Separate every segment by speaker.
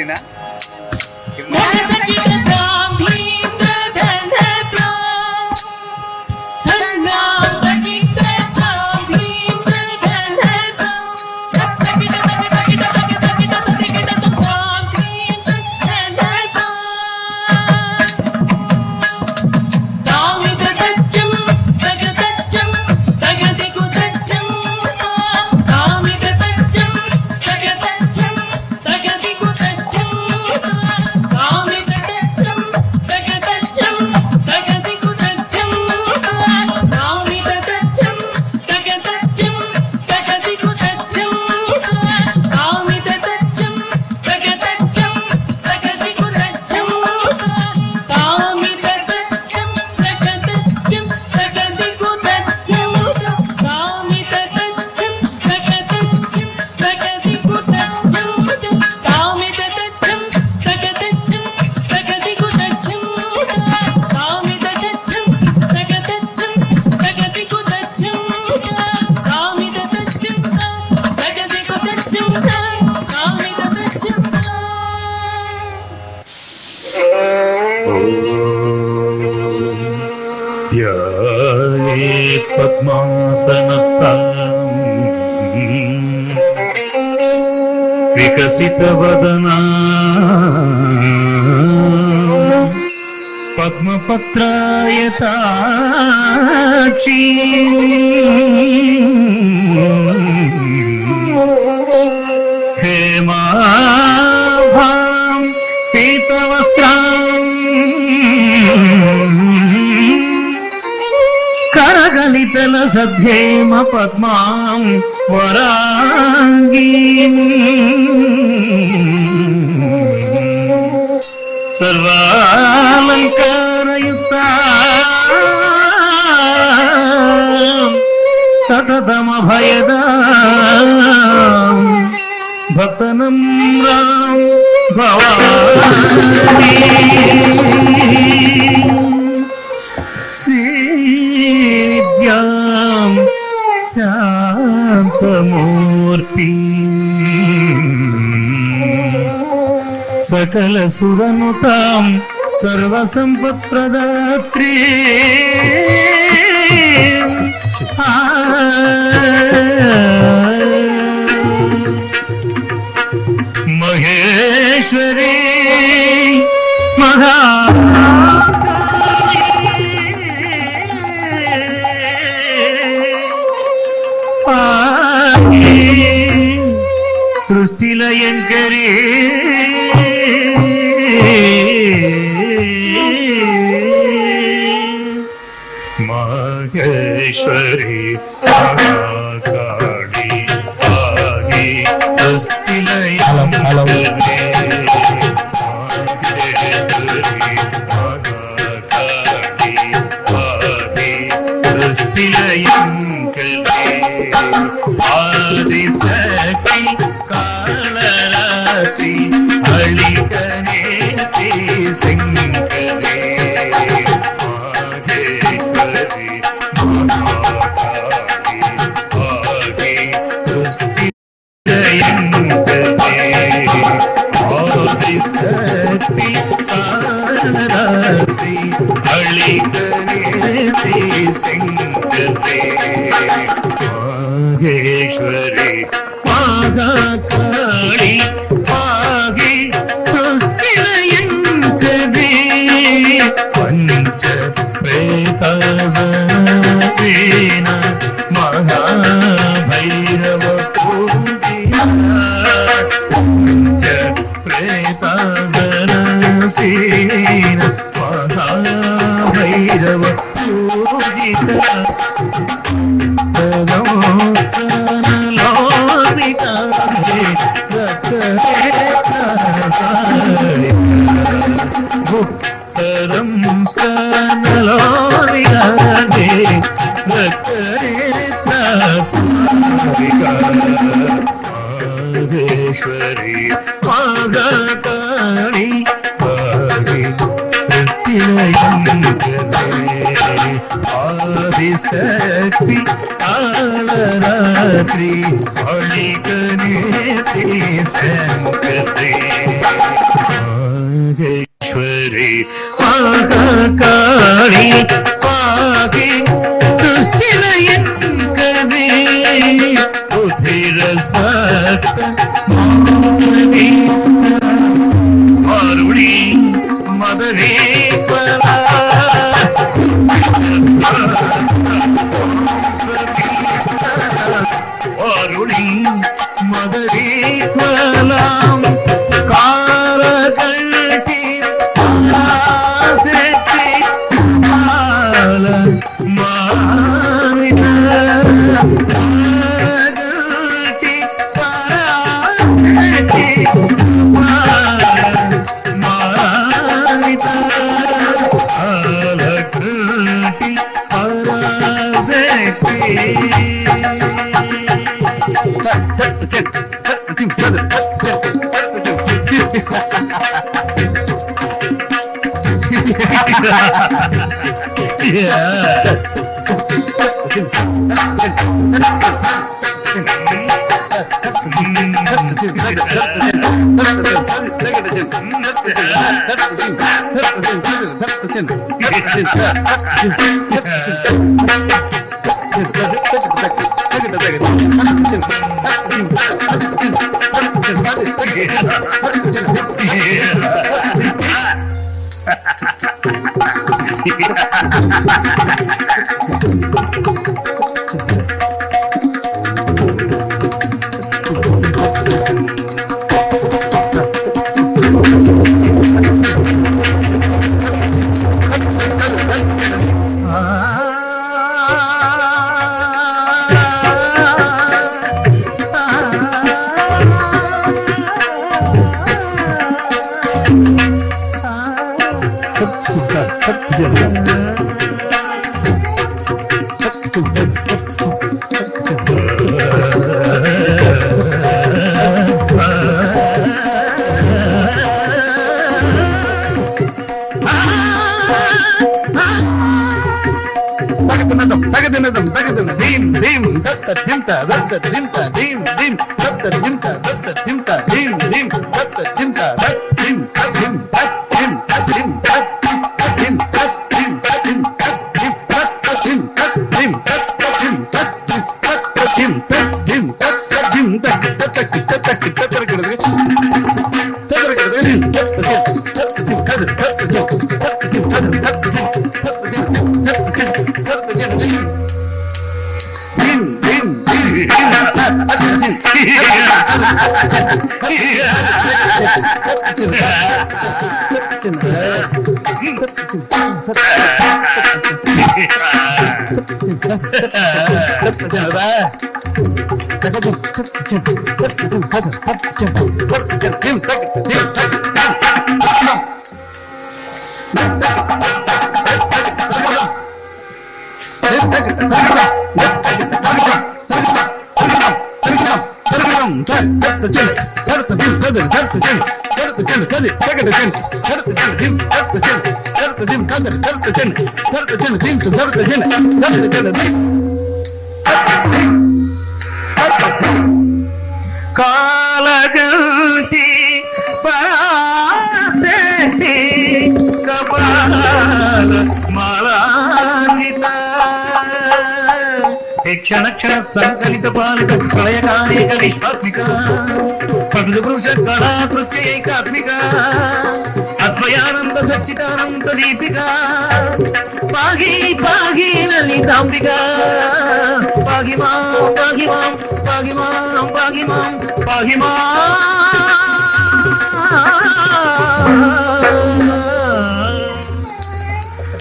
Speaker 1: ಹಾಡ್ತೀನಾ?
Speaker 2: विकसितवदना पद्मपत्रायताक्षी हेमाभां पीतवस्त्रां करगलितल सध्येम पद्मां वरांगीं सर्वालंकारयुक्ता सततमभयदा भक्तनम्रां भवानी श्रीविद्यां शान्तमूर्ति सकल सुरनुतां सर्वसंपत्प्रदात्री महेश्वरी सृष्टिलयंकरी महेश्वरी महाकाली आदि सृष्टिलयंकरी आदिशक्ति कालरात्रि अलिकनेति शंकरे माहेश्वरी महाकाली आदि सृष्टिलयंकरे आदिशक्ति कालरात्रि अलिकनेति शंकरे माहेश्वरी महाकाली आदि सृष्टिलयंकरे पंच प्रेतासेना महाभैरव पूजिता पंच प्रेतासेना महाभैरव पूजिता माहेश्वरी महाकाली आदि सृष्टि ఆదిశక్తి కాళరాత్రి అళికనేతి సంకతే మహేశ్వరి మహాకాళి పాహి సుస్థిరయంకనే ఉధిరసక్త మారుడి మదరే వారుడి మదరే ఫలం కారకల్టి ఆసక్తి మాల మానిత కారకల్టి ఆసక్తి మాల మానిత కారకల్టి ఆసక్తి కాలగల్టి పరాశక్తి కపాల మాలాన్విత క్షణ క్షణ సంకలిత పాలిక ప్రళయకాలిక నిష్పాత్మిక పటుల పురుష కళాకృత్యైకాత్మిక అద్వయానంద సచ్చిదానంద దీపిక పాగి పాగి లలితాంబిక పాగి మాం పాగి మాం పాగి మాం పాగి మాం పాగి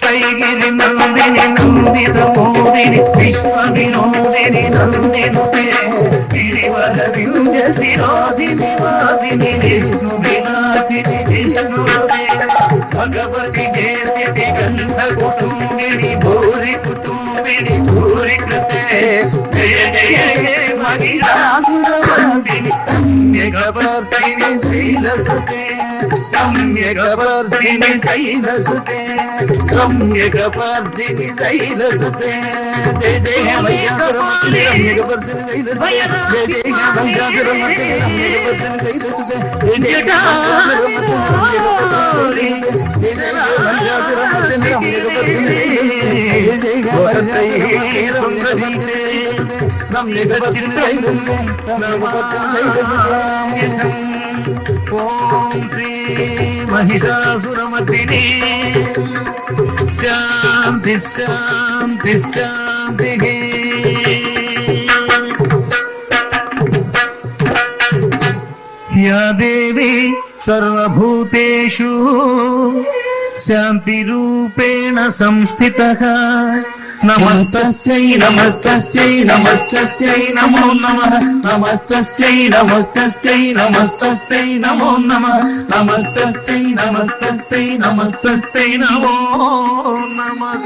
Speaker 2: కైగిరి నందిని నందిత మోదిని విశ్వ వినోదిని నందినుతే గిరివర వింధ్య శిరోధిని వాసిని విష్ణు వినాశిని విష్ణుదే భగవతి కేసిటి గంధ కుటుంబిని భూరి కుటుంబిని భూరి కృతే జయ జయ మహిళాసురవందిని పుణ్యగవర్తిని శ్రీలసతే రమ్యకపర్దిని శైలసుతే రమ్యకపర్దిని శైలసుతే జయ జయ వైయాసురమర్దిని రమ్యకపర్దిని శైలసుతే జయ జయ వైయాసురమర్దిని రమ్యకపర్దిని శైలసుతే జయ జయ వైయాసురమర్దిని రమ్యకపర్దిని ఓం శ్రీ మహిషాసురమర్దిని శాంతి శాంతి శాంతి. యా దేవి సర్వభూతేషు శాంతిరూపేణ సంస్థితః నమస్తస్యై నమస్తస్యై నమస్తస్యై నమో నమః నమస్తస్యై నమస్తస్యై నమస్తస్యై నమో నమః నమస్తస్యై నమస్తస్యై నమస్తస్యై నమో నమః.